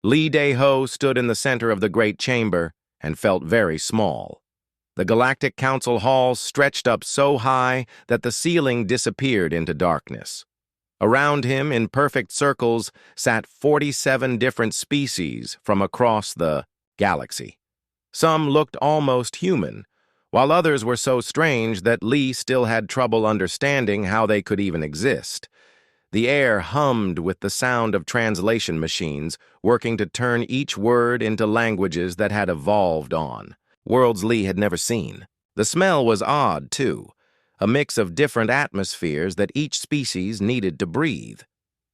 Lee Dae-ho stood in the center of the great chamber and felt very small. The Galactic Council halls stretched up so high that the ceiling disappeared into darkness. Around him, in perfect circles, sat 47 different species from across the galaxy. Some looked almost human, while others were so strange that Lee still had trouble understanding how they could even exist. The air hummed with the sound of translation machines, working to turn each word into languages that had evolved on. Worlds Lee had never seen. The smell was odd, too, a mix of different atmospheres that each species needed to breathe.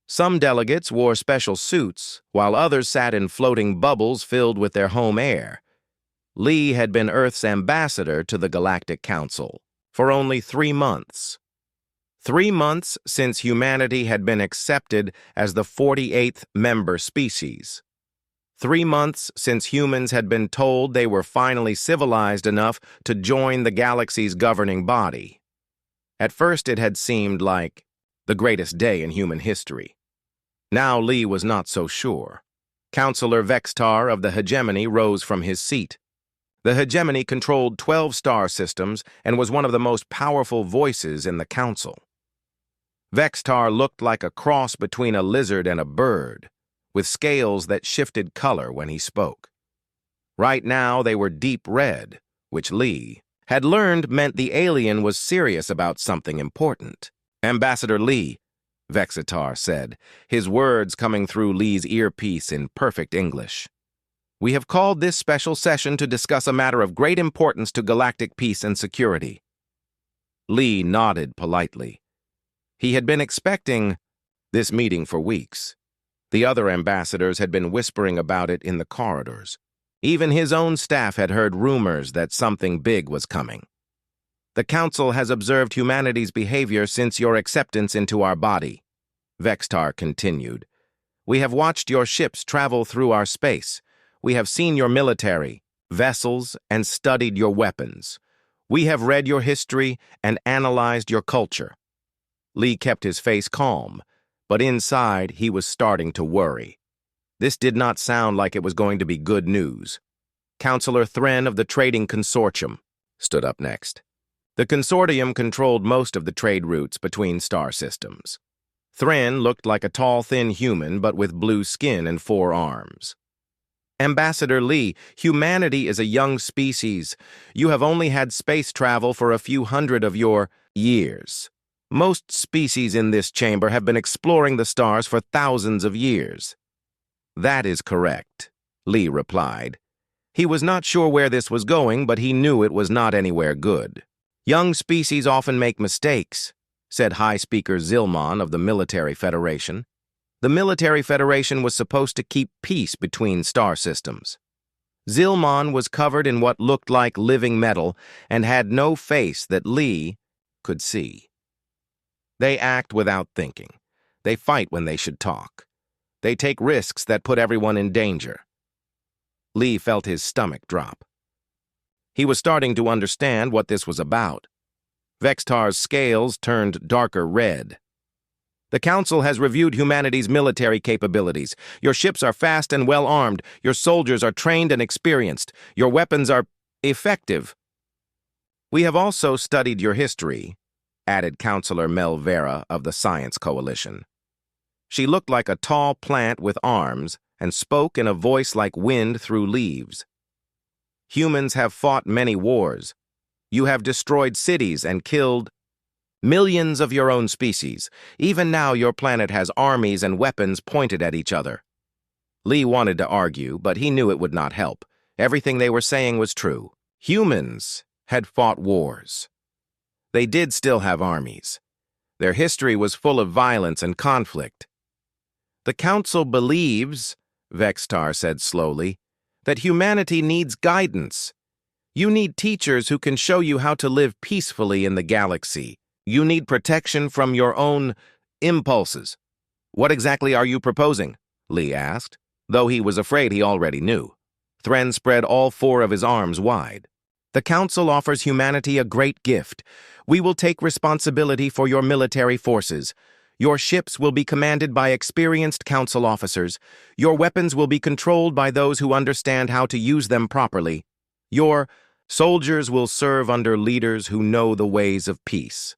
Some delegates wore special suits, while others sat in floating bubbles filled with their home air. Lee had been Earth's ambassador to the Galactic Council for only 3 months. 3 months since humanity had been accepted as the 48th member species. 3 months since humans had been told they were finally civilized enough to join the galaxy's governing body. At first it had seemed like the greatest day in human history. Now Lee was not so sure. Counselor Vextar of the Hegemony rose from his seat. The Hegemony controlled 12 star systems and was one of the most powerful voices in the council. Vextar looked like a cross between a lizard and a bird, with scales that shifted color when he spoke. Right now they were deep red, which Lee had learned meant the alien was serious about something important. "Ambassador Lee," Vextar said, his words coming through Lee's earpiece in perfect English. "We have called this special session to discuss a matter of great importance to galactic peace and security." Lee nodded politely. He had been expecting this meeting for weeks. The other ambassadors had been whispering about it in the corridors. Even his own staff had heard rumors that something big was coming. "The Council has observed humanity's behavior since your acceptance into our body," Vextar continued. "We have watched your ships travel through our space. We have seen your military, vessels, and studied your weapons. We have read your history and analyzed your culture." Lee kept his face calm, but inside he was starting to worry. This did not sound like it was going to be good news. Counselor Thren of the Trading Consortium stood up next. The consortium controlled most of the trade routes between star systems. Thren looked like a tall, thin human, but with blue skin and 4 arms. "Ambassador Lee, humanity is a young species. You have only had space travel for a few hundred of your years. Most species in this chamber have been exploring the stars for thousands of years." "That is correct," Lee replied. He was not sure where this was going, but he knew it was not anywhere good. "Young species often make mistakes," said High Speaker Zilmon of the Military Federation. The Military Federation was supposed to keep peace between star systems. Zilmon was covered in what looked like living metal and had no face that Lee could see. "They act without thinking. They fight when they should talk. They take risks that put everyone in danger." Lee felt his stomach drop. He was starting to understand what this was about. Vextar's scales turned darker red. "The Council has reviewed humanity's military capabilities. Your ships are fast and well-armed. Your soldiers are trained and experienced. Your weapons are effective. We have also studied your history," added Counselor Mel Vera of the Science Coalition. She looked like a tall plant with arms and spoke in a voice like wind through leaves. "Humans have fought many wars. You have destroyed cities and killed millions of your own species. Even now your planet has armies and weapons pointed at each other." Lee wanted to argue, but he knew it would not help. Everything they were saying was true. Humans had fought wars. They did still have armies. Their history was full of violence and conflict. "The Council believes," Vextar said slowly, "that humanity needs guidance. You need teachers who can show you how to live peacefully in the galaxy. You need protection from your own impulses." "What exactly are you proposing?" Lee asked, though he was afraid he already knew. Thren spread all 4 of his arms wide. "The Council offers humanity a great gift. We will take responsibility for your military forces. Your ships will be commanded by experienced council officers. Your weapons will be controlled by those who understand how to use them properly. Your soldiers will serve under leaders who know the ways of peace.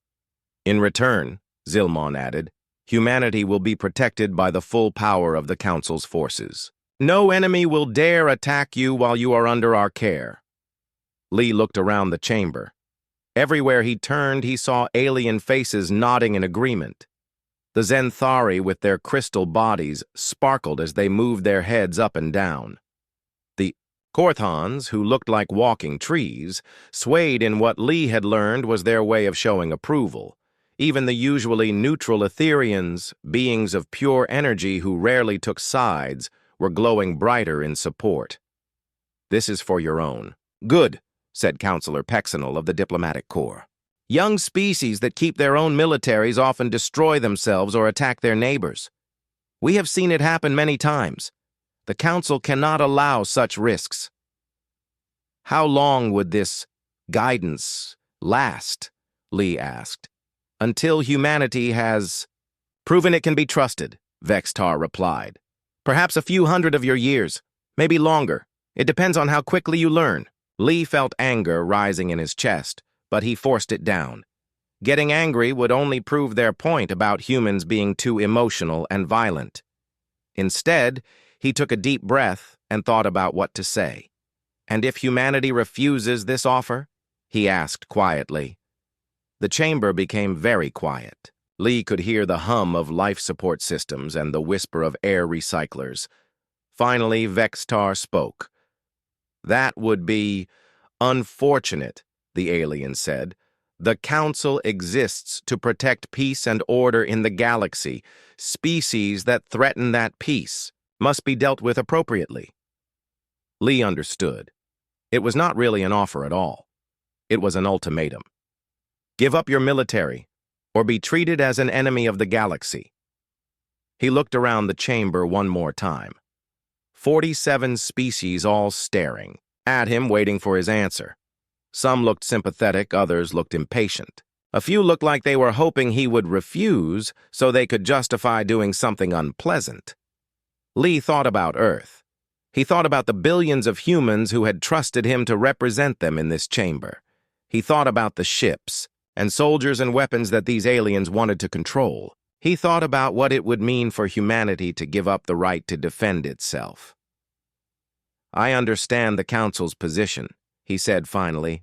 In return, Zilmon added, humanity will be protected by the full power of the Council's forces. No enemy will dare attack you while you are under our care. Lee looked around the chamber. Everywhere he turned, he saw alien faces nodding in agreement. The Zenthari, with their crystal bodies, sparkled as they moved their heads up and down. The Korthons, who looked like walking trees, swayed in what Lee had learned was their way of showing approval. Even the usually neutral Etherians, beings of pure energy who rarely took sides, were glowing brighter in support. This is for your own. Good, said Counselor Pexinel of the Diplomatic Corps. Young species that keep their own militaries often destroy themselves or attack their neighbors. We have seen it happen many times. The Council cannot allow such risks. How long would this guidance last? Lee asked. Until humanity has proven it can be trusted, Vextar replied. Perhaps a few hundred of your years, maybe longer. It depends on how quickly you learn. Lee felt anger rising in his chest, but he forced it down. Getting angry would only prove their point about humans being too emotional and violent. Instead, he took a deep breath and thought about what to say. And if humanity refuses this offer? He asked quietly. The chamber became very quiet. Lee could hear the hum of life support systems and the whisper of air recyclers. Finally, Vextar spoke. That would be unfortunate, the alien said. The Council exists to protect peace and order in the galaxy. Species that threaten that peace must be dealt with appropriately. Lee understood. It was not really an offer at all. It was an ultimatum. Give up your military, or be treated as an enemy of the galaxy. He looked around the chamber one more time. 47 species all staring at him, waiting for his answer. Some looked sympathetic, others looked impatient. A few looked like they were hoping he would refuse so they could justify doing something unpleasant. Lee thought about Earth. He thought about the billions of humans who had trusted him to represent them in this chamber. He thought about the ships and soldiers and weapons that these aliens wanted to control. He thought about what it would mean for humanity to give up the right to defend itself. I understand the Council's position, he said finally.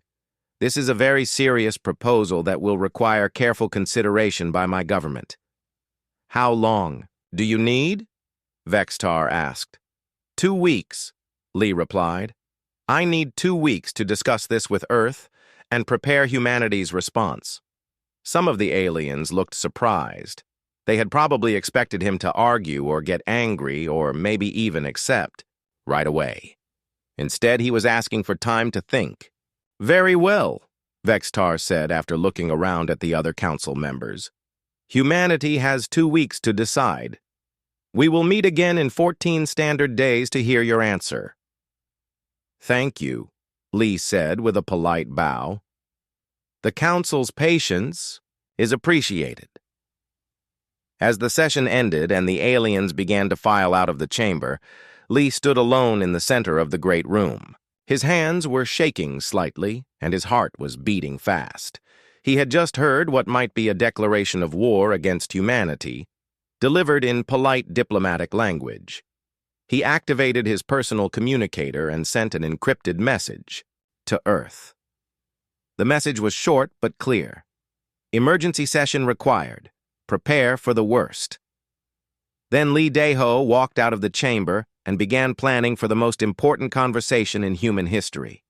This is a very serious proposal that will require careful consideration by my government. How long do you need? Vextar asked. 2 weeks, Lee replied. I need 2 weeks to discuss this with Earth and prepare humanity's response. Some of the aliens looked surprised. They had probably expected him to argue or get angry or maybe even accept right away. Instead, he was asking for time to think. Very well, Vextar said after looking around at the other council members. Humanity has 2 weeks to decide. We will meet again in 14 standard days to hear your answer. Thank you, Lee said with a polite bow. The council's patience is appreciated. As the session ended and the aliens began to file out of the chamber, Lee stood alone in the center of the great room. His hands were shaking slightly, and his heart was beating fast. He had just heard what might be a declaration of war against humanity, delivered in polite diplomatic language. He activated his personal communicator and sent an encrypted message to Earth. The message was short but clear. Emergency session required. Prepare for the worst. Then Lee Daeho walked out of the chamber and began planning for the most important conversation in human history.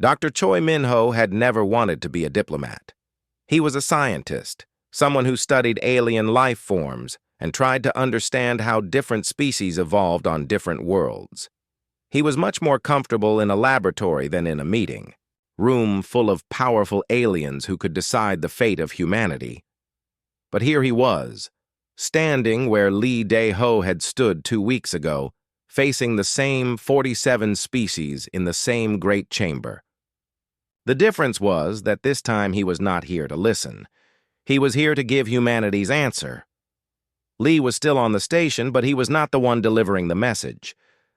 Dr. Choi Min-ho had never wanted to be a diplomat. He was a scientist, someone who studied alien life forms and tried to understand how different species evolved on different worlds. He was much more comfortable in a laboratory than in a meeting, room full of powerful aliens who could decide the fate of humanity. But here he was, standing where Lee Daeho had stood 2 weeks ago, facing the same 47 species in the same great chamber. The difference was that this time he was not here to listen. He was here to give humanity's answer, Lee was still on the station, but he was not the one delivering the message.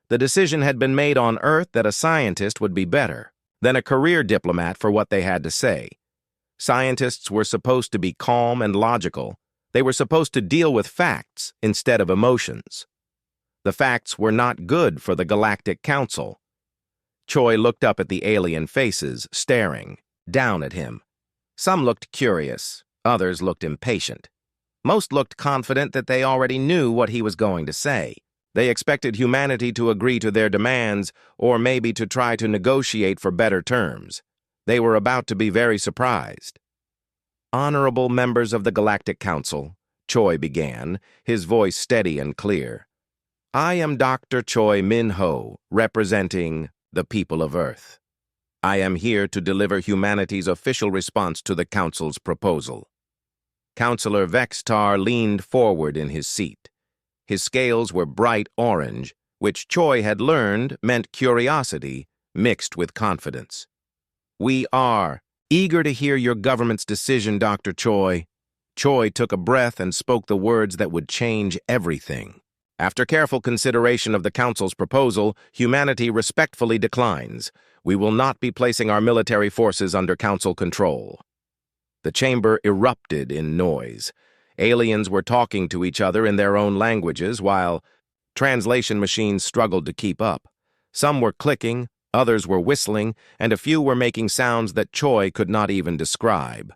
The decision had been made on Earth that a scientist would be better than a career diplomat for what they had to say. Scientists were supposed to be calm and logical. They were supposed to deal with facts instead of emotions. The facts were not good for the Galactic Council. Choi looked up at the alien faces, staring down at him. Some looked curious, others looked impatient. Most looked confident that they already knew what he was going to say. They expected humanity to agree to their demands, or maybe to try to negotiate for better terms. They were about to be very surprised. "Honorable members of the Galactic Council," Choi began, his voice steady and clear. "I am Dr. Choi Min-ho, representing the people of Earth. I am here to deliver humanity's official response to the Council's proposal." Councillor Vextar leaned forward in his seat. His scales were bright orange, which Choi had learned meant curiosity mixed with confidence. "We are eager to hear your government's decision, Dr. Choi." Choi took a breath and spoke the words that would change everything. "After careful consideration of the Council's proposal, humanity respectfully declines. We will not be placing our military forces under Council control." The chamber erupted in noise. Aliens were talking to each other in their own languages, while translation machines struggled to keep up. Some were clicking, others were whistling, and a few were making sounds that Choi could not even describe.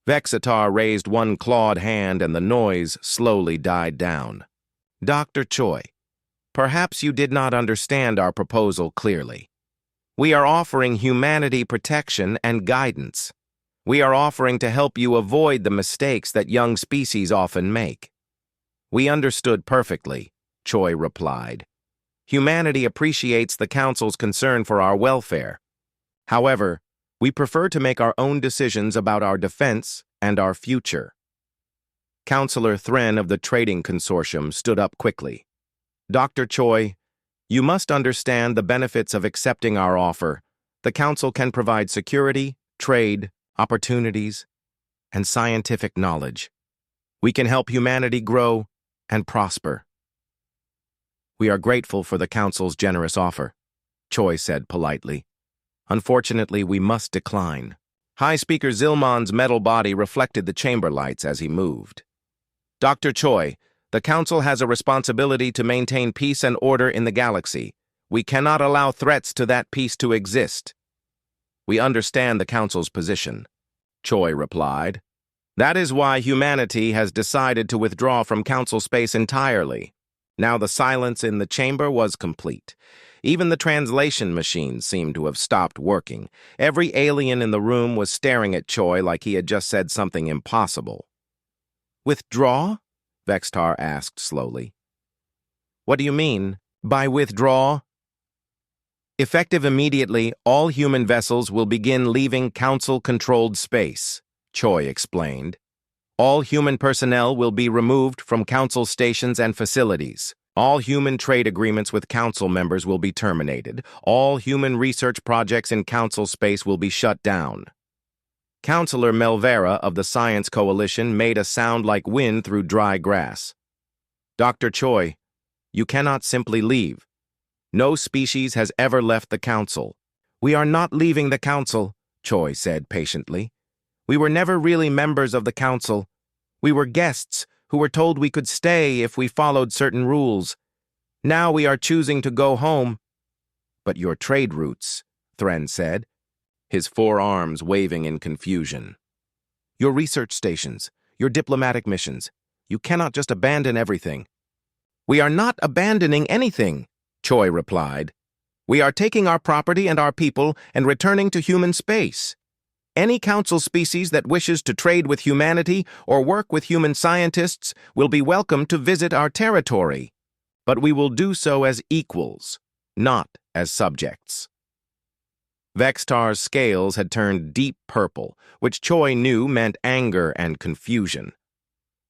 Vexatar raised one clawed hand and the noise slowly died down. "Dr. Choi, perhaps you did not understand our proposal clearly. We are offering humanity protection and guidance. We are offering to help you avoid the mistakes that young species often make." "We understood perfectly," Choi replied. "Humanity appreciates the Council's concern for our welfare. However, we prefer to make our own decisions about our defense and our future." Councillor Thren of the Trading Consortium stood up quickly. "Dr. Choi, you must understand the benefits of accepting our offer. The Council can provide security, trade, opportunities, and scientific knowledge. We can help humanity grow and prosper." "We are grateful for the Council's generous offer," Choi said politely. "Unfortunately, we must decline." High Speaker Zilmon's metal body reflected the chamber lights as he moved. "Dr. Choi, the Council has a responsibility to maintain peace and order in the galaxy. We cannot allow threats to that peace to exist." "We understand the Council's position," Choi replied. "That is why humanity has decided to withdraw from Council space entirely." Now the silence in the chamber was complete. Even the translation machines seemed to have stopped working. Every alien in the room was staring at Choi like he had just said something impossible. "Withdraw?" Vextar asked slowly. "What do you mean by withdraw?" "Effective immediately, all human vessels will begin leaving Council-controlled space," Choi explained. "All human personnel will be removed from Council stations and facilities. All human trade agreements with Council members will be terminated. All human research projects in Council space will be shut down." Councillor Melvera of the Science Coalition made a sound like wind through dry grass. "Dr. Choi, you cannot simply leave. No species has ever left the Council." "We are not leaving the Council," Choi said patiently. "We were never really members of the Council. We were guests who were told we could stay if we followed certain rules. Now we are choosing to go home." "But your trade routes," Thren said, his forearms waving in confusion. "Your research stations, your diplomatic missions. You cannot just abandon everything." "We are not abandoning anything," Choi replied. "We are taking our property and our people and returning to human space. Any Council species that wishes to trade with humanity or work with human scientists will be welcome to visit our territory. But we will do so as equals, not as subjects." Vextar's scales had turned deep purple, which Choi knew meant anger and confusion.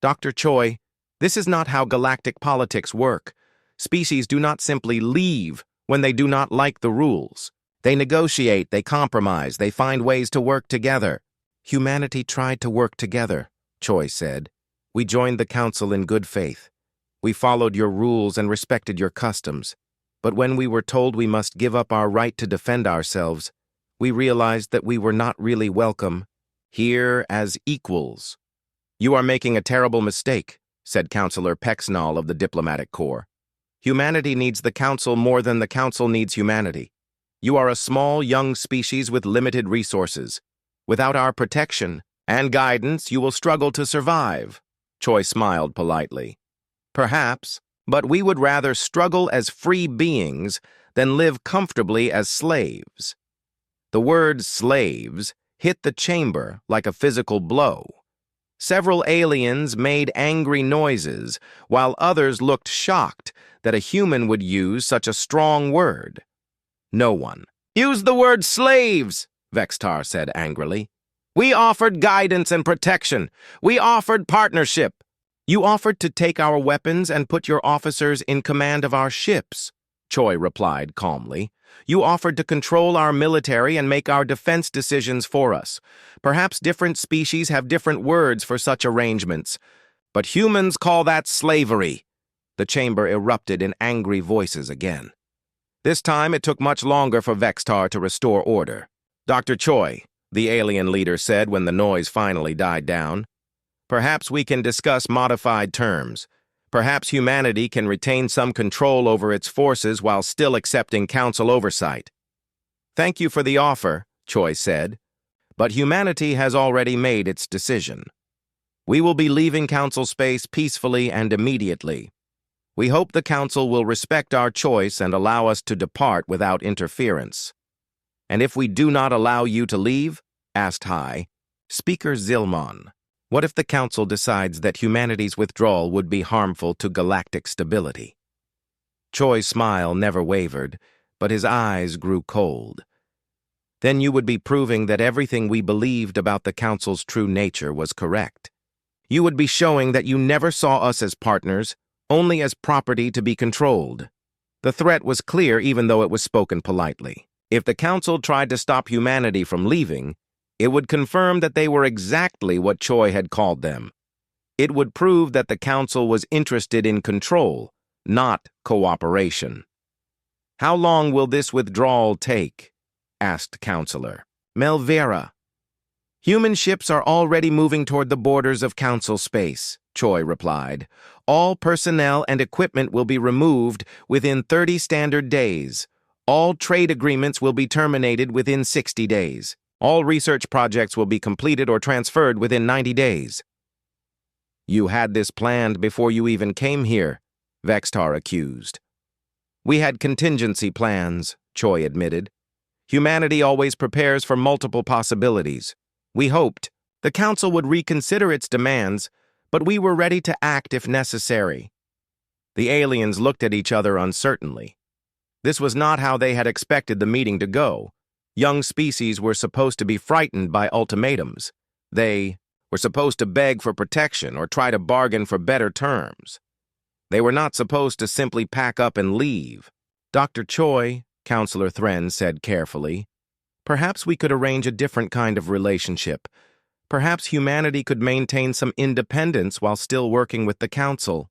"Dr. Choi, this is not how galactic politics work. Species do not simply leave when they do not like the rules. They negotiate, they compromise, they find ways to work together." "Humanity tried to work together," Choi said. We joined the council in good faith. We followed your rules and respected your customs. But when we were told we must give up our right to defend ourselves, we realized that we were not really welcome here as equals. You are making a terrible mistake, said Councillor Pecksnall of the Diplomatic Corps. Humanity needs the Council more than the Council needs humanity. You are a small, young species with limited resources. Without our protection and guidance, you will struggle to survive. Choi smiled politely. Perhaps, but we would rather struggle as free beings than live comfortably as slaves. The word slaves hit the chamber like a physical blow. Several aliens made angry noises, while others looked shocked that a human would use such a strong word. No one. Use the word slaves, Vextar said angrily. We offered guidance and protection. We offered partnership. You offered to take our weapons and put your officers in command of our ships, Choi replied calmly. You offered to control our military and make our defense decisions for us. Perhaps different species have different words for such arrangements, but humans call that slavery. The chamber erupted in angry voices again. This time it took much longer for Vextar to restore order. Dr. Choi, the alien leader said when the noise finally died down, perhaps we can discuss modified terms. Perhaps humanity can retain some control over its forces while still accepting council oversight. Thank you for the offer, Choi said, but humanity has already made its decision. We will be leaving council space peacefully and immediately. We hope the council will respect our choice and allow us to depart without interference. And if we do not allow you to leave, asked High, Speaker Zilmon, what if the Council decides that humanity's withdrawal would be harmful to galactic stability? Choi's smile never wavered, but his eyes grew cold. Then you would be proving that everything we believed about the Council's true nature was correct. You would be showing that you never saw us as partners, only as property to be controlled. The threat was clear even though it was spoken politely. If the Council tried to stop humanity from leaving, it would confirm that they were exactly what Choi had called them. It would prove that the Council was interested in control, not cooperation. How long will this withdrawal take? Asked Counselor Melvera. Human ships are already moving toward the borders of Council space, Choi replied. All personnel and equipment will be removed within 30 standard days. All trade agreements will be terminated within 60 days. All research projects will be completed or transferred within 90 days. You had this planned before you even came here, Vextar accused. We had contingency plans, Choi admitted. Humanity always prepares for multiple possibilities. We hoped the Council would reconsider its demands, but we were ready to act if necessary. The aliens looked at each other uncertainly. This was not how they had expected the meeting to go. Young species were supposed to be frightened by ultimatums. They were supposed to beg for protection or try to bargain for better terms. They were not supposed to simply pack up and leave. Dr. Choi, Counselor Thren said carefully, perhaps we could arrange a different kind of relationship. Perhaps humanity could maintain some independence while still working with the Council.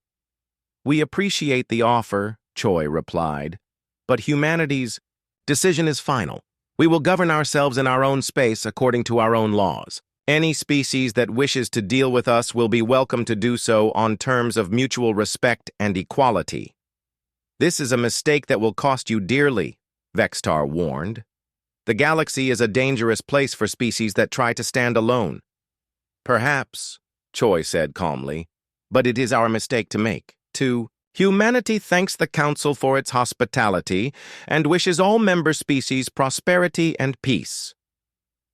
We appreciate the offer, Choi replied, but humanity's decision is final. We will govern ourselves in our own space according to our own laws. Any species that wishes to deal with us will be welcome to do so on terms of mutual respect and equality. This is a mistake that will cost you dearly, Vextar warned. The galaxy is a dangerous place for species that try to stand alone. Perhaps, Choi said calmly, but it is our mistake to make. Humanity thanks the Council for its hospitality and wishes all member species prosperity and peace.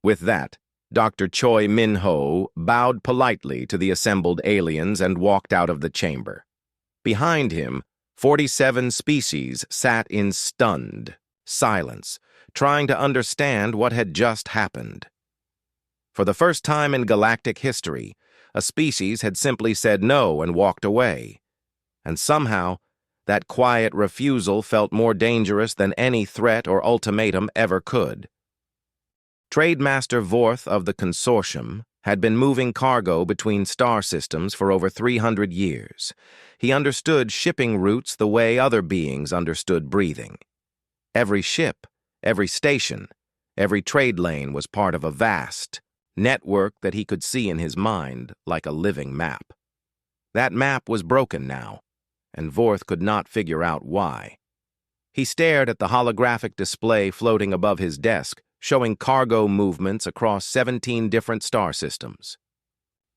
With that, Dr. Choi Min-ho bowed politely to the assembled aliens and walked out of the chamber. Behind him, 47 species sat in stunned silence, trying to understand what had just happened. For the first time in galactic history, a species had simply said no and walked away. And somehow, that quiet refusal felt more dangerous than any threat or ultimatum ever could. Trade Master Vorth of the Consortium had been moving cargo between star systems for over 300 years. He understood shipping routes the way other beings understood breathing. Every ship, every station, every trade lane was part of a vast network that he could see in his mind like a living map. That map was broken now, and Vorth could not figure out why. He stared at the holographic display floating above his desk, showing cargo movements across 17 different star systems.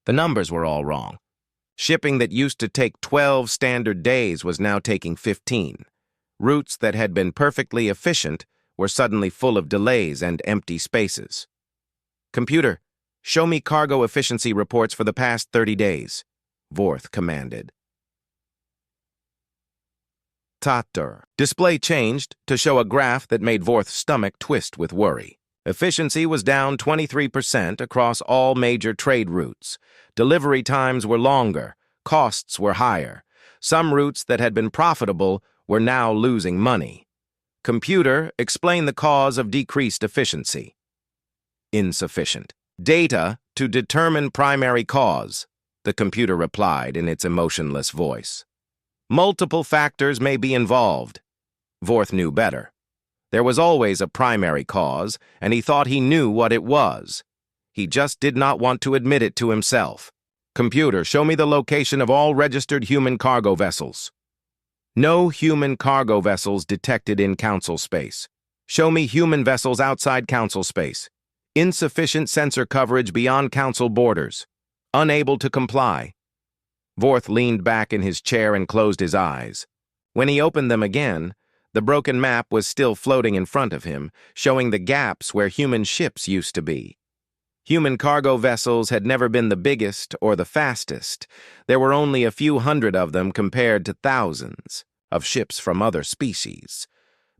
The numbers were all wrong. Shipping that used to take 12 standard days was now taking 15. Routes that had been perfectly efficient were suddenly full of delays and empty spaces. "Computer, show me cargo efficiency reports for the past 30 days, Vorth commanded. Tatter. Display changed to show a graph that made Vorth's stomach twist with worry. Efficiency was down 23% across all major trade routes. Delivery times were longer, costs were higher. Some routes that had been profitable were now losing money. Computer, explain the cause of decreased efficiency. Insufficient. Data to determine primary cause, the computer replied in its emotionless voice. Multiple factors may be involved. Vorth knew better. There was always a primary cause, and he thought he knew what it was. He just did not want to admit it to himself. Computer, show me the location of all registered human cargo vessels. No human cargo vessels detected in Council space. Show me human vessels outside Council space. Insufficient sensor coverage beyond Council borders. Unable to comply. Vorth leaned back in his chair and closed his eyes. When he opened them again, the broken map was still floating in front of him, showing the gaps where human ships used to be. Human cargo vessels had never been the biggest or the fastest. There were only a few hundred of them compared to thousands of ships from other species.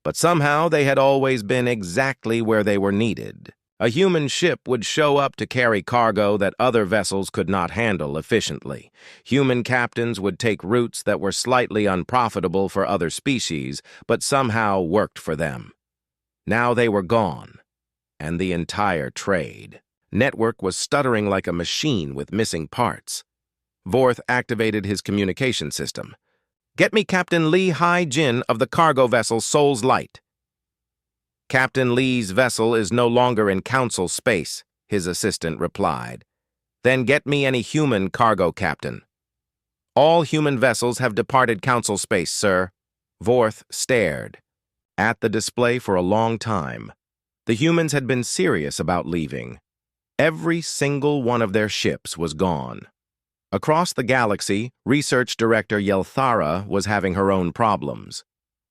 But somehow they had always been exactly where they were needed. A human ship would show up to carry cargo that other vessels could not handle efficiently. Human captains would take routes that were slightly unprofitable for other species, but somehow worked for them. Now they were gone, and the entire trade. Network was stuttering like a machine with missing parts. Vorth activated his communication system. "Get me Captain Lee Hai-Jin of the cargo vessel Soul's Light." "Captain Lee's vessel is no longer in Council space," his assistant replied. "Then get me any human cargo captain." "All human vessels have departed Council space, sir." Vorth stared at the display for a long time. The humans had been serious about leaving. Every single one of their ships was gone. Across the galaxy, Research Director Yelthara was having her own problems.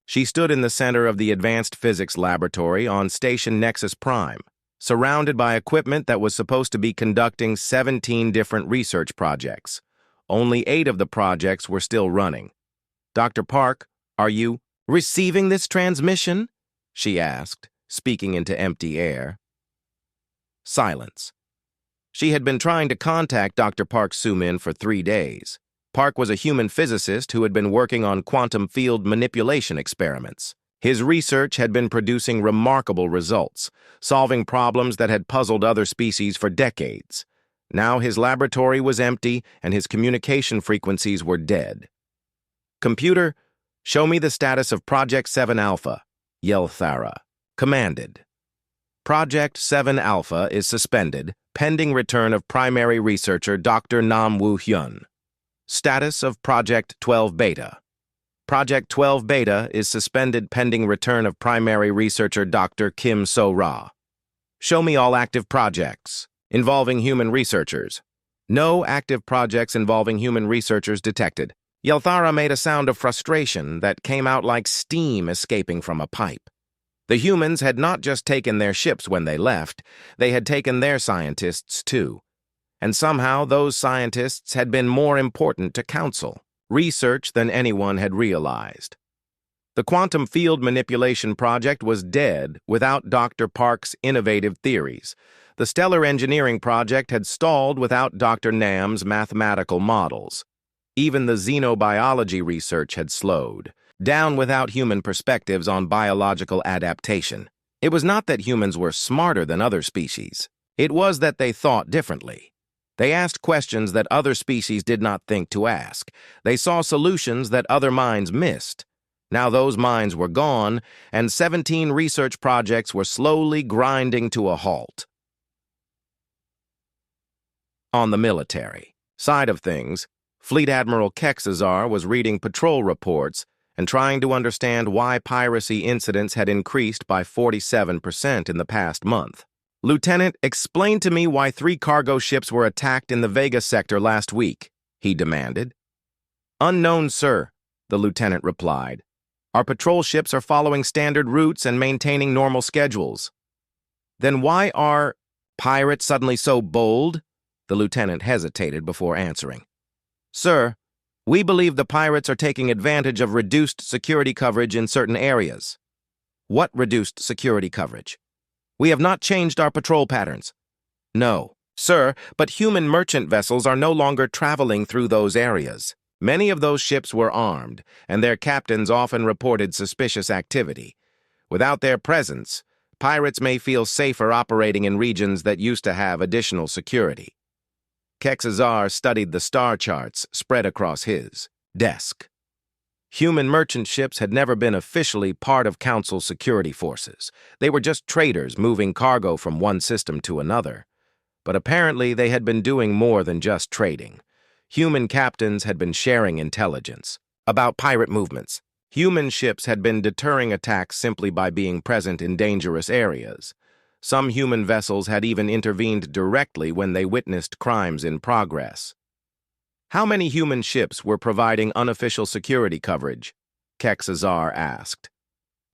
She stood in the center of the Advanced Physics Laboratory on Station Nexus Prime, surrounded by equipment that was supposed to be conducting 17 different research projects. Only 8 of the projects were still running. "Dr. Park, are you receiving this transmission?" she asked, speaking into empty air. Silence. She had been trying to contact Dr. Park Sumin for 3 days. Park was a human physicist who had been working on quantum field manipulation experiments. His research had been producing remarkable results, solving problems that had puzzled other species for decades. Now his laboratory was empty and his communication frequencies were dead. "Computer, show me the status of Project 7 Alpha," Yelthara commanded. "Project 7 Alpha is suspended, pending return of primary researcher Dr. Nam Woo-hyun. Status of Project 12 Beta. Project 12 Beta is suspended pending return of primary researcher Dr. Kim So-ra. Show me all active projects involving human researchers." "No active projects involving human researchers detected." Yelthara made a sound of frustration that came out like steam escaping from a pipe. The humans had not just taken their ships when they left, they had taken their scientists too. And somehow those scientists had been more important to Council research than anyone had realized. The quantum field manipulation project was dead without Dr. Park's innovative theories. The stellar engineering project had stalled without Dr. Nam's mathematical models. Even the xenobiology research had slowed down without human perspectives on biological adaptation. It was not that humans were smarter than other species. It was that they thought differently. They asked questions that other species did not think to ask. They saw solutions that other minds missed. Now those minds were gone, and 17 research projects were slowly grinding to a halt. On the military side of things, Fleet Admiral Kexazar was reading patrol reports and trying to understand why piracy incidents had increased by 47% in the past month. "Lieutenant, explain to me why 3 cargo ships were attacked in the Vega sector last week," he demanded. "Unknown, sir," the lieutenant replied. "Our patrol ships are following standard routes and maintaining normal schedules." "Then why are pirates suddenly so bold?" The lieutenant hesitated before answering. "Sir, we believe the pirates are taking advantage of reduced security coverage in certain areas." "What reduced security coverage?" "We have not changed our patrol patterns." "No, sir, but human merchant vessels are no longer traveling through those areas. Many of those ships were armed, and their captains often reported suspicious activity. Without their presence, pirates may feel safer operating in regions that used to have additional security." Kexazar studied the star charts spread across his desk. Human merchant ships had never been officially part of Council security forces. They were just traders moving cargo from one system to another. But apparently they had been doing more than just trading. Human captains had been sharing intelligence about pirate movements. Human ships had been deterring attacks simply by being present in dangerous areas. Some human vessels had even intervened directly when they witnessed crimes in progress. "How many human ships were providing unofficial security coverage?" Kexazar asked.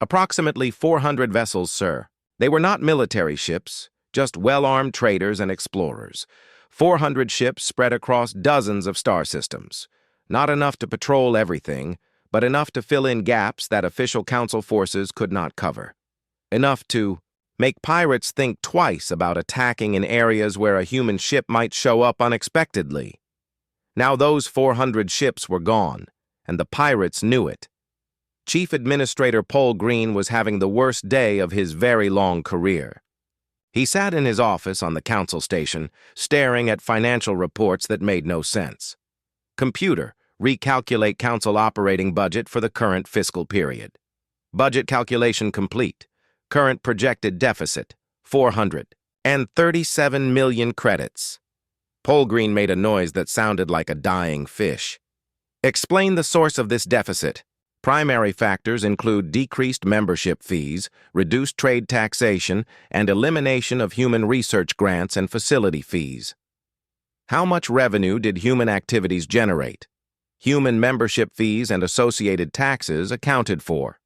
"Approximately 400 vessels, sir. They were not military ships, just well-armed traders and explorers. 400 ships spread across dozens of star systems. Not enough to patrol everything, but enough to fill in gaps that official Council forces could not cover. Enough to make pirates think twice about attacking in areas where a human ship might show up unexpectedly." Now those 400 ships were gone, and the pirates knew it. Chief Administrator Paul Green was having the worst day of his very long career. He sat in his office on the Council station, staring at financial reports that made no sense. "Computer, recalculate Council operating budget for the current fiscal period. Budget calculation complete. Current projected deficit, 437 million credits." Polgreen made a noise that sounded like a dying fish. "Explain the source of this deficit. Primary factors include decreased membership fees, reduced trade taxation, and elimination of human research grants and facility fees." "How much revenue did human activities generate?" "Human membership fees and associated taxes accounted for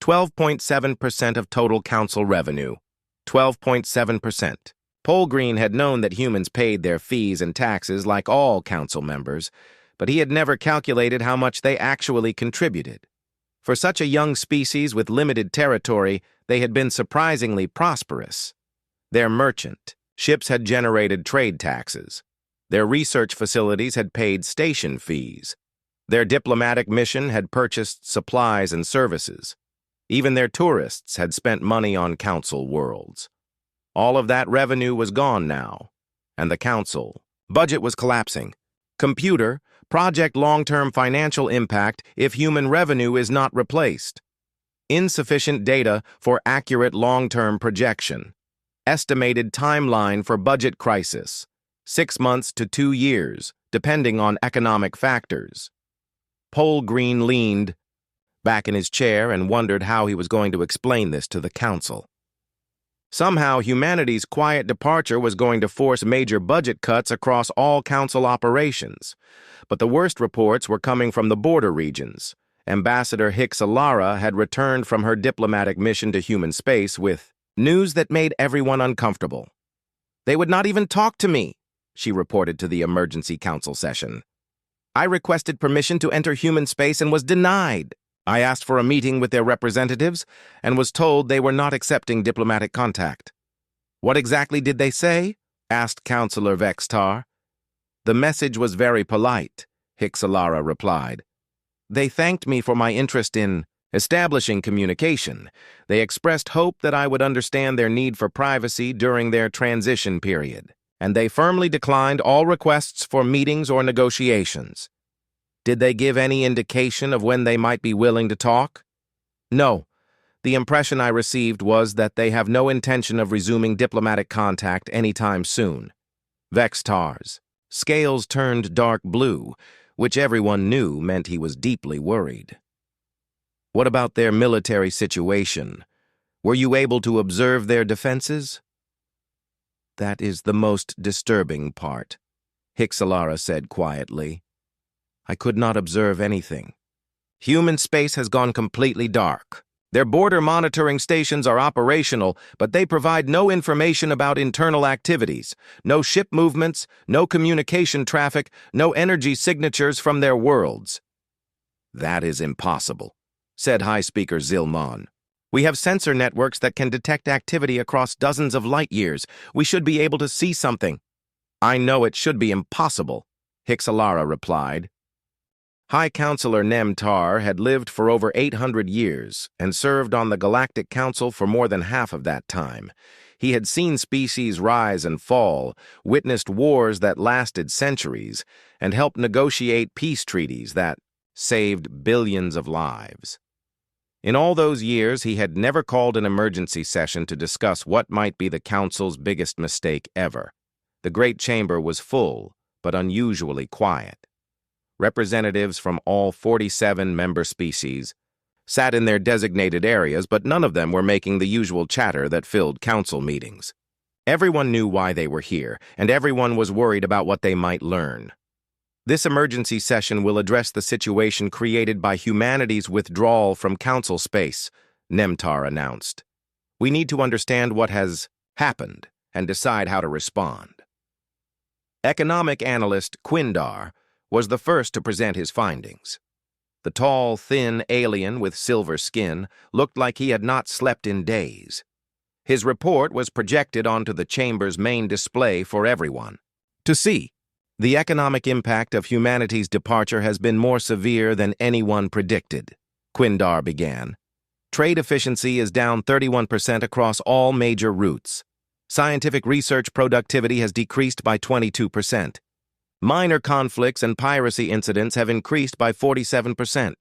12.7% of total Council revenue. 12.7%. Polgreen had known that humans paid their fees and taxes like all Council members, but he had never calculated how much they actually contributed. For such a young species with limited territory, they had been surprisingly prosperous. Their merchant ships had generated trade taxes. Their research facilities had paid station fees. Their diplomatic mission had purchased supplies and services. Even their tourists had spent money on Council worlds. All of that revenue was gone now, and the Council budget was collapsing. "Computer, project long-term financial impact if human revenue is not replaced. Insufficient data for accurate long-term projection. Estimated timeline for budget crisis, 6 months to 2 years, depending on economic factors." Polgreen leaned back in his chair and wondered how he was going to explain this to the Council. Somehow, humanity's quiet departure was going to force major budget cuts across all Council operations. But the worst reports were coming from the border regions. Ambassador Hixalara had returned from her diplomatic mission to human space with news that made everyone uncomfortable. "They would not even talk to me," she reported to the emergency Council session. "I requested permission to enter human space and was denied. I asked for a meeting with their representatives and was told they were not accepting diplomatic contact." "What exactly did they say?" asked Councillor Vextar. "The message was very polite," Hixalara replied. "They thanked me for my interest in establishing communication. They expressed hope that I would understand their need for privacy during their transition period. and they firmly declined all requests for meetings or negotiations. Did they give any indication of when they might be willing to talk? No. The impression I received was that they have no intention of resuming diplomatic contact anytime soon. Vextar's scales turned dark blue, which everyone knew meant he was deeply worried. What about their military situation? Were you able to observe their defenses? That is the most disturbing part, Hixalara said quietly. I could not observe anything. Human space has gone completely dark. Their border monitoring stations are operational, but they provide no information about internal activities, no ship movements, no communication traffic, no energy signatures from their worlds. That is impossible, said High Speaker Zilmon. We have sensor networks that can detect activity across dozens of light years. We should be able to see something. I know it should be impossible, Hixalara replied. High Counselor Nemtar had lived for over 800 years and served on the Galactic Council for more than half of that time. He had seen species rise and fall, witnessed wars that lasted centuries, and helped negotiate peace treaties that saved billions of lives. In all those years, he had never called an emergency session to discuss what might be the Council's biggest mistake ever. The Great Chamber was full, but unusually quiet. Representatives from all 47 member species sat in their designated areas, but none of them were making the usual chatter that filled council meetings. Everyone knew why they were here, and everyone was worried about what they might learn. This emergency session will address the situation created by humanity's withdrawal from council space, Nemtar announced. We need to understand what has happened and decide how to respond. Economic analyst Quindar was the first to present his findings. The tall, thin alien with silver skin looked like he had not slept in days. His report was projected onto the chamber's main display for everyone to see. The economic impact of humanity's departure has been more severe than anyone predicted, Quindar began. Trade efficiency is down 31% across all major routes. Scientific research productivity has decreased by 22%. Minor conflicts and piracy incidents have increased by 47%.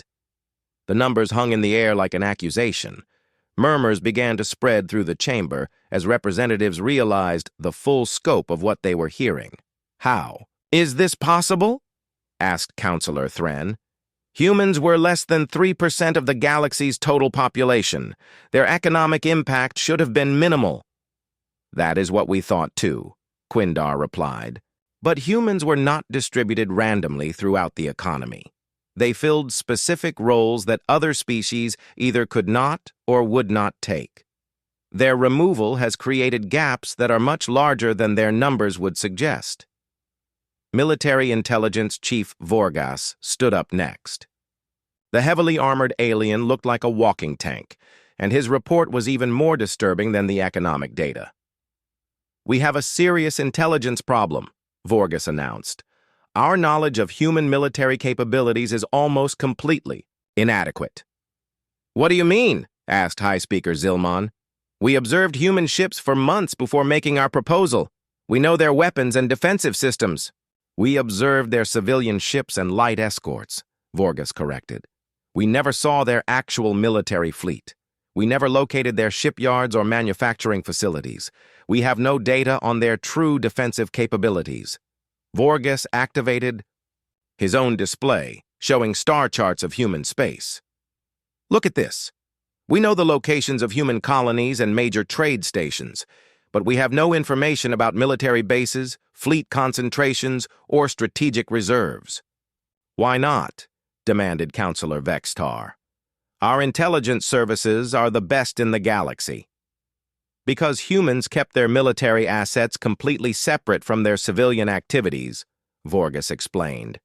The numbers hung in the air like an accusation. Murmurs began to spread through the chamber as representatives realized the full scope of what they were hearing. How? Is this possible? Asked Counselor Thren. Humans were less than 3% of the galaxy's total population. Their economic impact should have been minimal. That is what we thought too, Quindar replied. But humans were not distributed randomly throughout the economy. They filled specific roles that other species either could not or would not take. Their removal has created gaps that are much larger than their numbers would suggest. Military Intelligence Chief Vorgas stood up next. The heavily armored alien looked like a walking tank, and his report was even more disturbing than the economic data. We have a serious intelligence problem, Vorgas announced. Our knowledge of human military capabilities is almost completely inadequate. What do you mean? Asked High Speaker Zilmon. We observed human ships for months before making our proposal. We know their weapons and defensive systems. We observed their civilian ships and light escorts, Vorgas corrected. We never saw their actual military fleet. We never located their shipyards or manufacturing facilities. We have no data on their true defensive capabilities. Vorgas activated his own display, showing star charts of human space. Look at this. We know the locations of human colonies and major trade stations, but we have no information about military bases, fleet concentrations, or strategic reserves. Why not? Demanded Counselor Vextar. Our intelligence services are the best in the galaxy. Because humans kept their military assets completely separate from their civilian activities, Vorgas explained.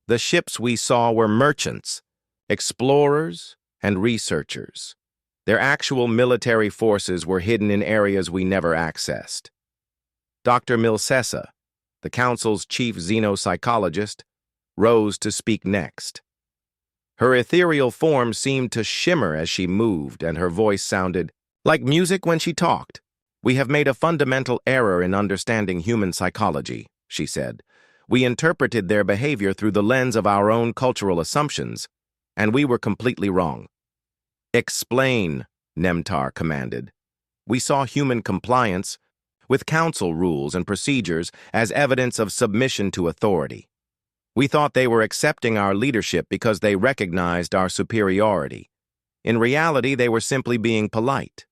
The ships we saw were merchants, explorers, and researchers. Their actual military forces were hidden in areas we never accessed. Dr. Milsessa, the Council's chief xenopsychologist, rose to speak next. Her ethereal form seemed to shimmer as she moved, and her voice sounded like music when she talked. "We have made a fundamental error in understanding human psychology," she said. "We interpreted their behavior through the lens of our own cultural assumptions, and we were completely wrong." "Explain," Nemtar commanded. "We saw human compliance with council rules and procedures as evidence of submission to authority. We thought they were accepting our leadership because they recognized our superiority. In reality, they were simply being polite."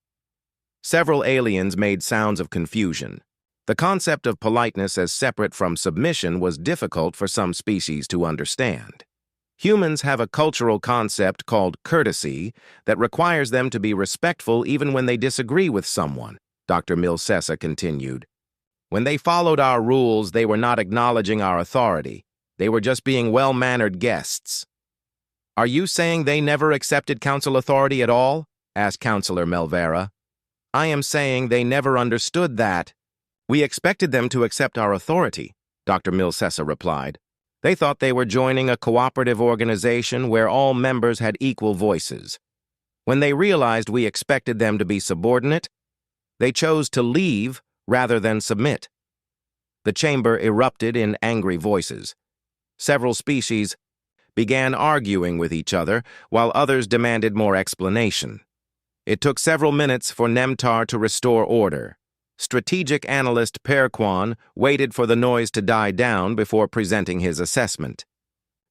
Several aliens made sounds of confusion. The concept of politeness as separate from submission was difficult for some species to understand. Humans have a cultural concept called courtesy that requires them to be respectful even when they disagree with someone, Dr. Milsessa continued. "When they followed our rules, they were not acknowledging our authority. They were just being well-mannered guests." "Are you saying they never accepted council authority at all?" asked Counselor Melvera. "I am saying they never understood that." "We expected them to accept our authority," Dr. Milsessa replied. "They thought they were joining a cooperative organization where all members had equal voices. When they realized we expected them to be subordinate, they chose to leave rather than submit." The chamber erupted in angry voices. Several species began arguing with each other, while others demanded more explanation. It took several minutes for Nemtar to restore order. Strategic analyst Perquan waited for the noise to die down before presenting his assessment.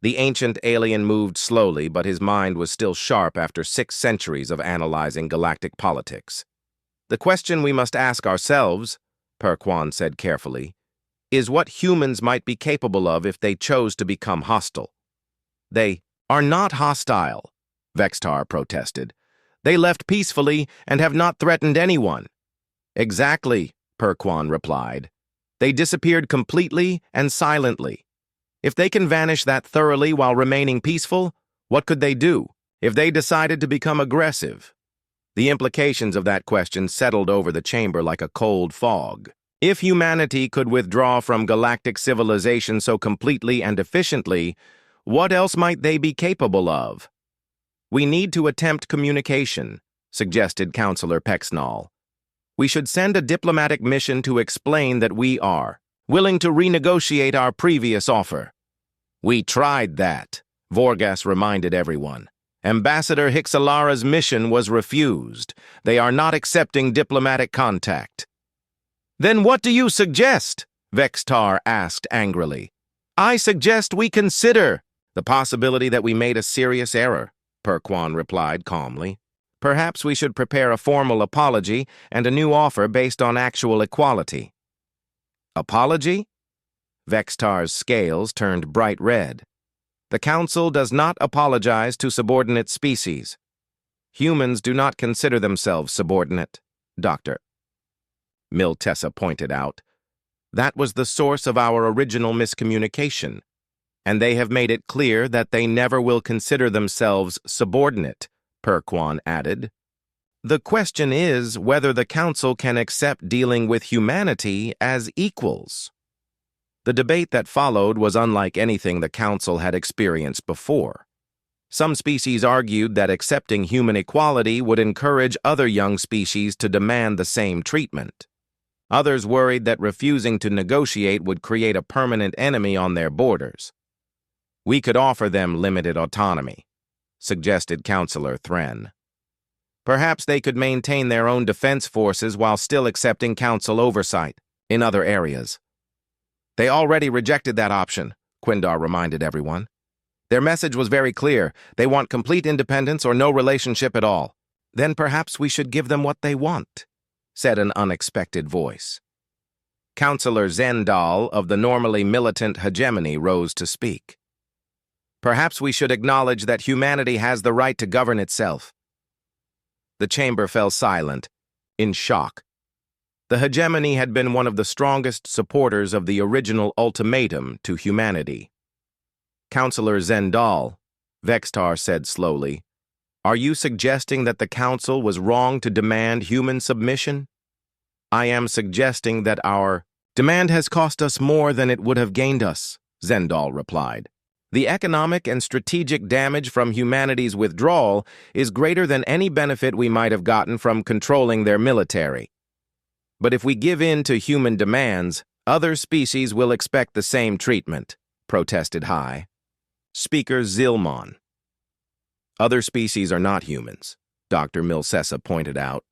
The ancient alien moved slowly, but his mind was still sharp after 6 centuries of analyzing galactic politics. "The question we must ask ourselves," Perquan said carefully, "is what humans might be capable of if they chose to become hostile." "They are not hostile," Vextar protested. "They left peacefully and have not threatened anyone." "Exactly," Perquan replied. "They disappeared completely and silently. If they can vanish that thoroughly while remaining peaceful, what could they do if they decided to become aggressive?" The implications of that question settled over the chamber like a cold fog. If humanity could withdraw from galactic civilization so completely and efficiently, what else might they be capable of? "We need to attempt communication," suggested Counselor Pexnall. "We should send a diplomatic mission to explain that we are willing to renegotiate our previous offer." "We tried that," Vorgas reminded everyone. "Ambassador Hixalara's mission was refused. They are not accepting diplomatic contact." "Then what do you suggest?" Vextar asked angrily. "I suggest we consider the possibility that we made a serious error," Perquan replied calmly. "Perhaps we should prepare a formal apology and a new offer based on actual equality." "Apology?" Vextar's scales turned bright red. "The Council does not apologize to subordinate species. Humans do not consider themselves subordinate, Dr. Miltessa pointed out. "That was the source of our original miscommunication, and they have made it clear that they never will consider themselves subordinate," Perquan added. "The question is whether the Council can accept dealing with humanity as equals." The debate that followed was unlike anything the Council had experienced before. Some species argued that accepting human equality would encourage other young species to demand the same treatment. Others worried that refusing to negotiate would create a permanent enemy on their borders. "We could offer them limited autonomy," suggested Counselor Thren. "Perhaps they could maintain their own defense forces while still accepting Council oversight in other areas." "They already rejected that option," Quindar reminded everyone. "Their message was very clear. They want complete independence or no relationship at all." "Then perhaps we should give them what they want," said an unexpected voice. Counselor Zendal of the normally militant hegemony rose to speak. "Perhaps we should acknowledge that humanity has the right to govern itself." The chamber fell silent, in shock. The hegemony had been one of the strongest supporters of the original ultimatum to humanity. "Counselor Zendal," Vextar said slowly, "are you suggesting that the Council was wrong to demand human submission?" "I am suggesting that our demand has cost us more than it would have gained us," Zendal replied. "The economic and strategic damage from humanity's withdrawal is greater than any benefit we might have gotten from controlling their military." But if we give in to human demands, other species will expect the same treatment, protested High. Speaker Zilmon. Other species are not humans, Dr. Milsessa pointed out.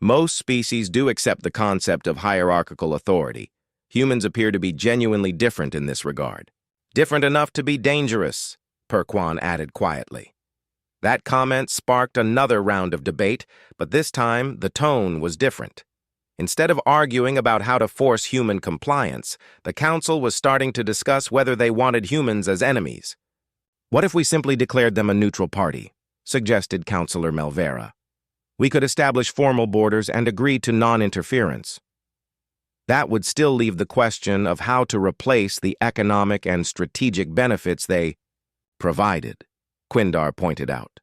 Most species do accept the concept of hierarchical authority. Humans appear to be genuinely different in this regard. Different enough to be dangerous, Perquan added quietly. That comment sparked another round of debate, but this time the tone was different. Instead of arguing about how to force human compliance, the council was starting to discuss whether they wanted humans as enemies. What if we simply declared them a neutral party? Suggested Councillor Melvera. We could establish formal borders and agree to non-interference. That would still leave the question of how to replace the economic and strategic benefits they provided, Quindar pointed out.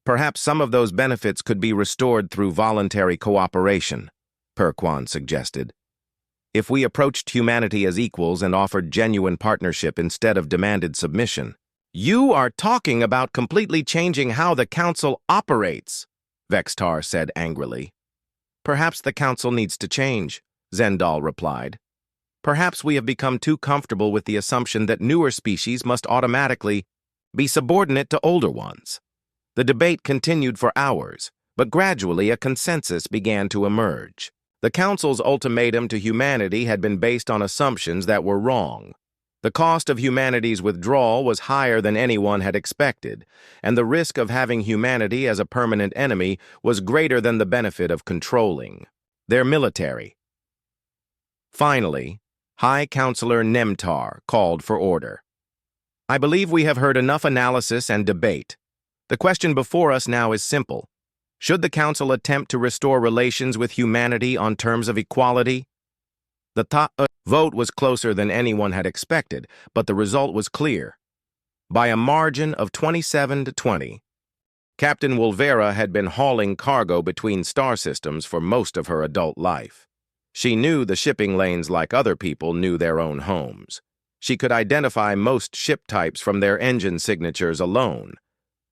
Perhaps some of those benefits could be restored through voluntary cooperation, Perquan suggested. If we approached humanity as equals and offered genuine partnership instead of demanded submission. You are talking about completely changing how the council operates, Vextar said angrily. Perhaps the council needs to change, Zendal replied. Perhaps we have become too comfortable with the assumption that newer species must automatically be subordinate to older ones. The debate continued for hours, but gradually a consensus began to emerge. The council's ultimatum to humanity had been based on assumptions that were wrong. The cost of humanity's withdrawal was higher than anyone had expected, and the risk of having humanity as a permanent enemy was greater than the benefit of controlling their military. Finally, High Counselor Nemtar called for order. I believe we have heard enough analysis and debate. The question before us now is simple. Should the Council attempt to restore relations with humanity on terms of equality? The vote was closer than anyone had expected, but the result was clear. By a margin of 27 to 20, Captain Wolvera had been hauling cargo between star systems for most of her adult life. She knew the shipping lanes like other people knew their own homes. She could identify most ship types from their engine signatures alone.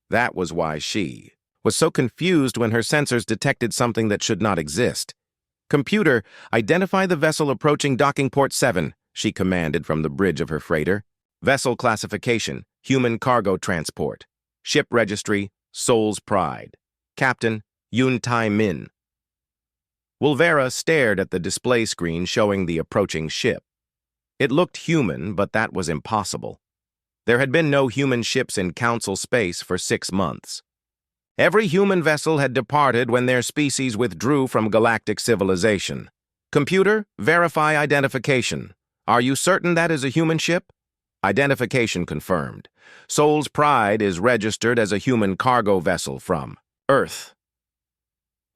That was why she was so confused when her sensors detected something that should not exist. Computer, identify the vessel approaching docking port 7, she commanded from the bridge of her freighter. Vessel classification, human cargo transport. Ship registry, Soul's Pride. Captain, Yun Tai Min. Wolvera stared at the display screen showing the approaching ship. It looked human, but that was impossible. There had been no human ships in Council space for 6 months. Every human vessel had departed when their species withdrew from galactic civilization. Computer, verify identification. Are you certain that is a human ship? Identification confirmed. Soul's Pride is registered as a human cargo vessel from Earth.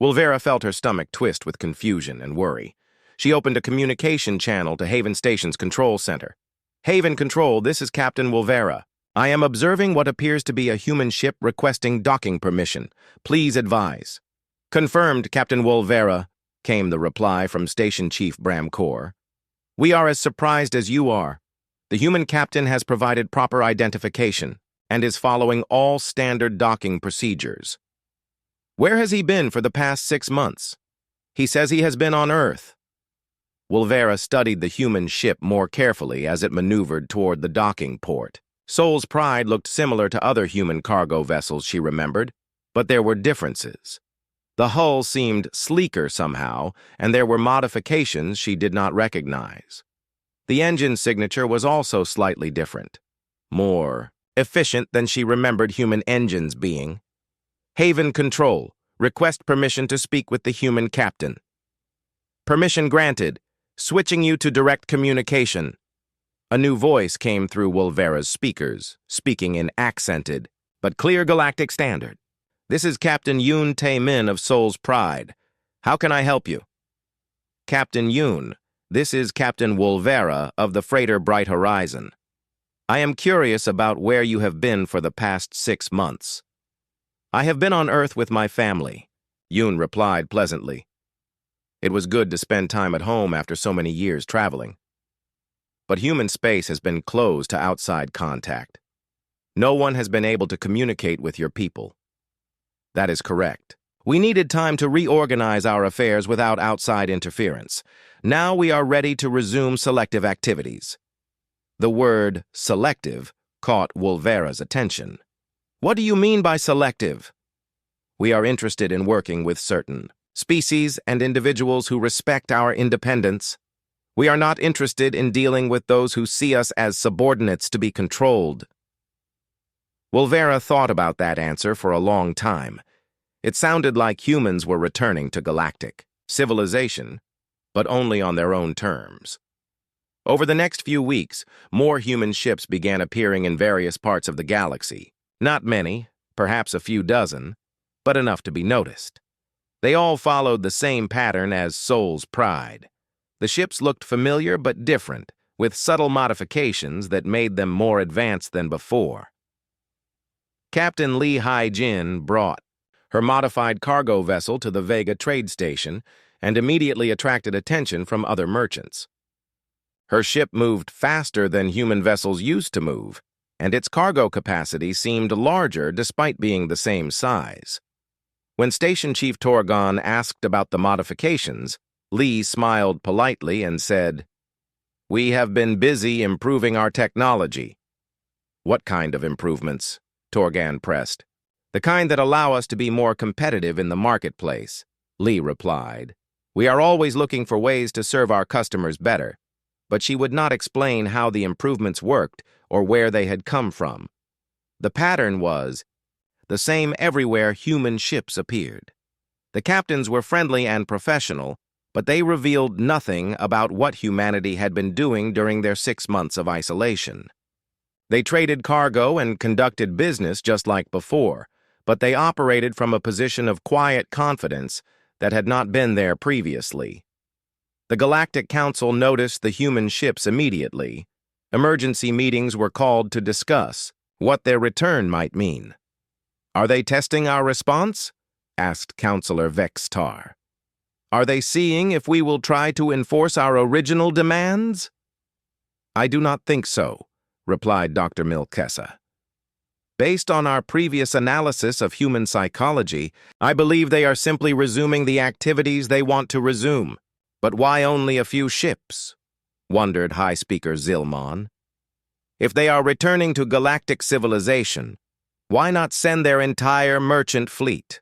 Wolvera felt her stomach twist with confusion and worry. She opened a communication channel to Haven Station's control center. Haven Control, this is Captain Wolvera. I am observing what appears to be a human ship requesting docking permission. Please advise. Confirmed, Captain Wolvera, came the reply from Station Chief Bram Kaur. We are as surprised as you are. The human captain has provided proper identification and is following all standard docking procedures. Where has he been for the past 6 months? He says he has been on Earth. Wolvera studied the human ship more carefully as it maneuvered toward the docking port. Soul's Pride looked similar to other human cargo vessels she remembered, but there were differences. The hull seemed sleeker somehow, and there were modifications she did not recognize. The engine signature was also slightly different, more efficient than she remembered human engines being. Haven Control, request permission to speak with the human captain. Permission granted, switching you to direct communication. A new voice came through Wolvera's speakers, speaking in accented, but clear galactic standard. This is Captain Yun Tai Min of Soul's Pride. How can I help you? Captain Yun, this is Captain Wolvera of the freighter Bright Horizon. I am curious about where you have been for the past 6 months. I have been on Earth with my family, Yun replied pleasantly. It was good to spend time at home after so many years traveling. But human space has been closed to outside contact. No one has been able to communicate with your people. That is correct. We needed time to reorganize our affairs without outside interference. Now we are ready to resume selective activities. The word selective caught Wolvera's attention. What do you mean by selective? We are interested in working with certain species and individuals who respect our independence. We are not interested in dealing with those who see us as subordinates to be controlled. Wolvera thought about that answer for a long time. It sounded like humans were returning to galactic civilization, but only on their own terms. Over the next few weeks, more human ships began appearing in various parts of the galaxy. Not many, perhaps a few dozen, but enough to be noticed. They all followed the same pattern as Soul's Pride. The ships looked familiar but different, with subtle modifications that made them more advanced than before. Captain Lee Hai-jin brought her modified cargo vessel to the Vega trade station and immediately attracted attention from other merchants. Her ship moved faster than human vessels used to move, and its cargo capacity seemed larger despite being the same size. When Station Chief Torgon asked about the modifications, Lee smiled politely and said, "We have been busy improving our technology." "What kind of improvements?" Torgon pressed. "The kind that allow us to be more competitive in the marketplace," Lee replied. "We are always looking for ways to serve our customers better." But she would not explain how the improvements worked or where they had come from. The pattern was the same everywhere human ships appeared. The captains were friendly and professional, but they revealed nothing about what humanity had been doing during their 6 months of isolation. They traded cargo and conducted business just like before, but they operated from a position of quiet confidence that had not been there previously. The Galactic Council noticed the human ships immediately. Emergency meetings were called to discuss what their return might mean. "Are they testing our response?" asked Counselor Vextar. "Are they seeing if we will try to enforce our original demands?" "I do not think so," replied Dr. Milkessa. "Based on our previous analysis of human psychology, I believe they are simply resuming the activities they want to resume. But why only a few ships?" wondered High Speaker Zilmon. "If they are returning to galactic civilization, why not send their entire merchant fleet?"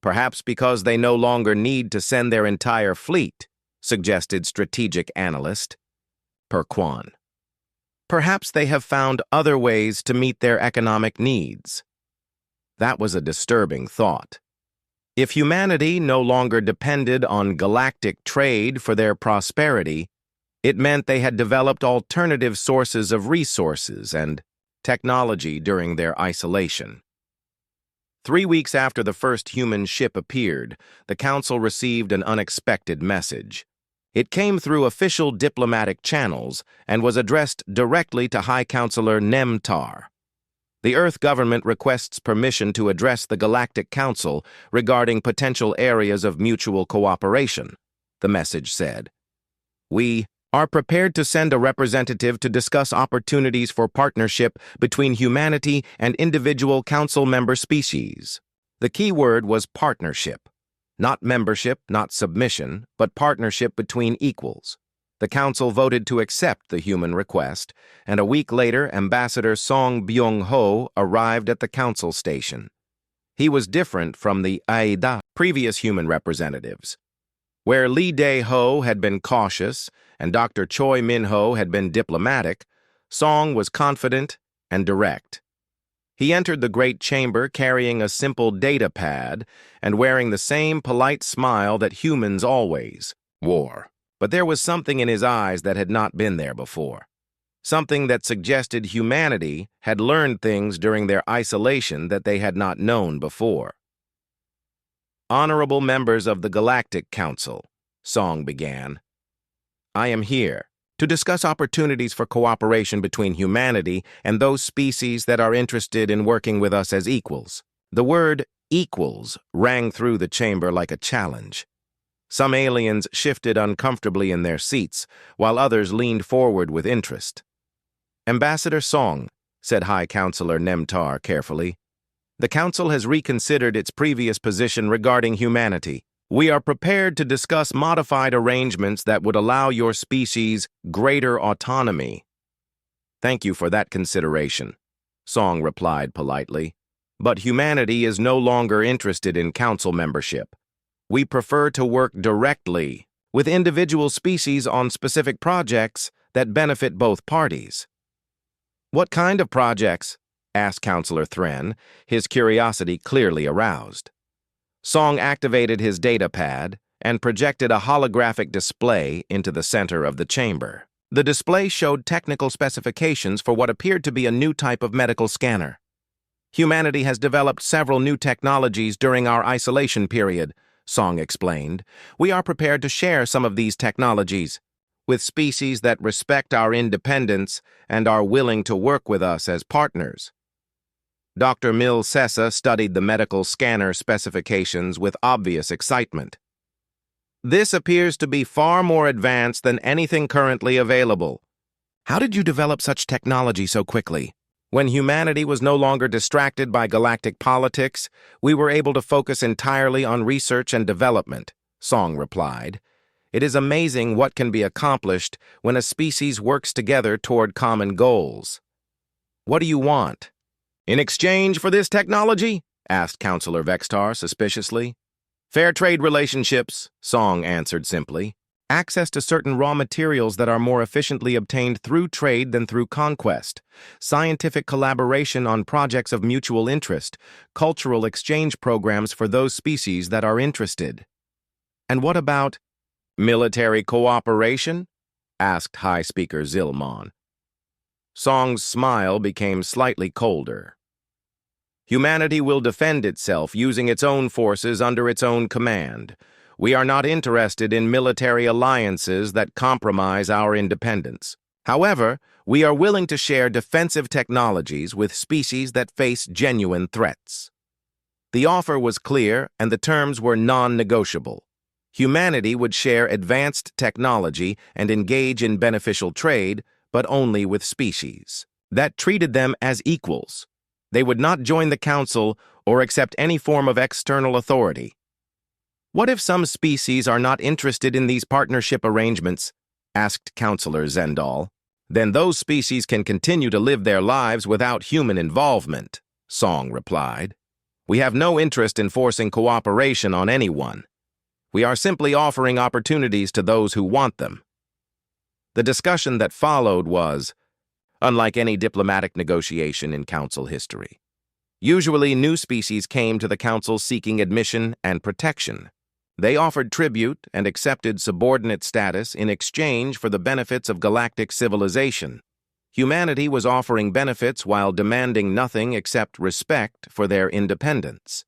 "Perhaps because they no longer need to send their entire fleet," suggested strategic analyst Perquan. "Perhaps they have found other ways to meet their economic needs." That was a disturbing thought. If humanity no longer depended on galactic trade for their prosperity, it meant they had developed alternative sources of resources and technology during their isolation. 3 weeks after the first human ship appeared, the Council received an unexpected message. It came through official diplomatic channels and was addressed directly to High Counselor Nemtar. "The Earth government requests permission to address the Galactic Council regarding potential areas of mutual cooperation," the message said. "We are prepared to send a representative to discuss opportunities for partnership between humanity and individual council member species." The key word was partnership. Not membership, not submission, but partnership between equals. The council voted to accept the human request, and a week later, Ambassador Song Byung-ho arrived at the council station. He was different from the Aida previous human representatives. Where Lee Dae-ho had been cautious and Dr. Choi Min-ho had been diplomatic, Song was confident and direct. He entered the great chamber carrying a simple data pad and wearing the same polite smile that humans always wore. But there was something in his eyes that had not been there before. Something that suggested humanity had learned things during their isolation that they had not known before. "Honorable members of the Galactic Council," Song began, "I am here to discuss opportunities for cooperation between humanity and those species that are interested in working with us as equals." The word "equals" rang through the chamber like a challenge. Some aliens shifted uncomfortably in their seats, while others leaned forward with interest. "Ambassador Song," said High Counselor Nemtar carefully, The Council has reconsidered its previous position regarding humanity. We are prepared to discuss modified arrangements that would allow your species greater autonomy. Thank you for that consideration, Song replied politely. But humanity is no longer interested in Council membership. We prefer to work directly with individual species on specific projects that benefit both parties. What kind of projects? Asked Counselor Thren, his curiosity clearly aroused. Song activated his data pad and projected a holographic display into the center of the chamber. The display showed technical specifications for what appeared to be a new type of medical scanner. Humanity has developed several new technologies during our isolation period, Song explained. We are prepared to share some of these technologies with species that respect our independence and are willing to work with us as partners. Dr. Mil Sessa studied the medical scanner specifications with obvious excitement. This appears to be far more advanced than anything currently available. How did you develop such technology so quickly? When humanity was no longer distracted by galactic politics, we were able to focus entirely on research and development, Song replied. It is amazing what can be accomplished when a species works together toward common goals. What do you want? In exchange for this technology? Asked Counselor Vextar suspiciously. Fair trade relationships, Song answered simply. Access to certain raw materials that are more efficiently obtained through trade than through conquest, scientific collaboration on projects of mutual interest, cultural exchange programs for those species that are interested. And what about military cooperation? Asked High Speaker Zilmon. Song's smile became slightly colder. Humanity will defend itself using its own forces under its own command. We are not interested in military alliances that compromise our independence. However, we are willing to share defensive technologies with species that face genuine threats. The offer was clear and the terms were non-negotiable. Humanity would share advanced technology and engage in beneficial trade, but only with species that treated them as equals. They would not join the Council or accept any form of external authority. What if some species are not interested in these partnership arrangements? Asked Counselor Zendal. Then those species can continue to live their lives without human involvement, Song replied. We have no interest in forcing cooperation on anyone. We are simply offering opportunities to those who want them. The discussion that followed was unlike any diplomatic negotiation in Council history. Usually, new species came to the Council seeking admission and protection. They offered tribute and accepted subordinate status in exchange for the benefits of galactic civilization. Humanity was offering benefits while demanding nothing except respect for their independence.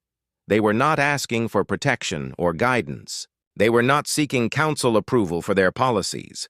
They were not asking for protection or guidance. They were not seeking Council approval for their policies.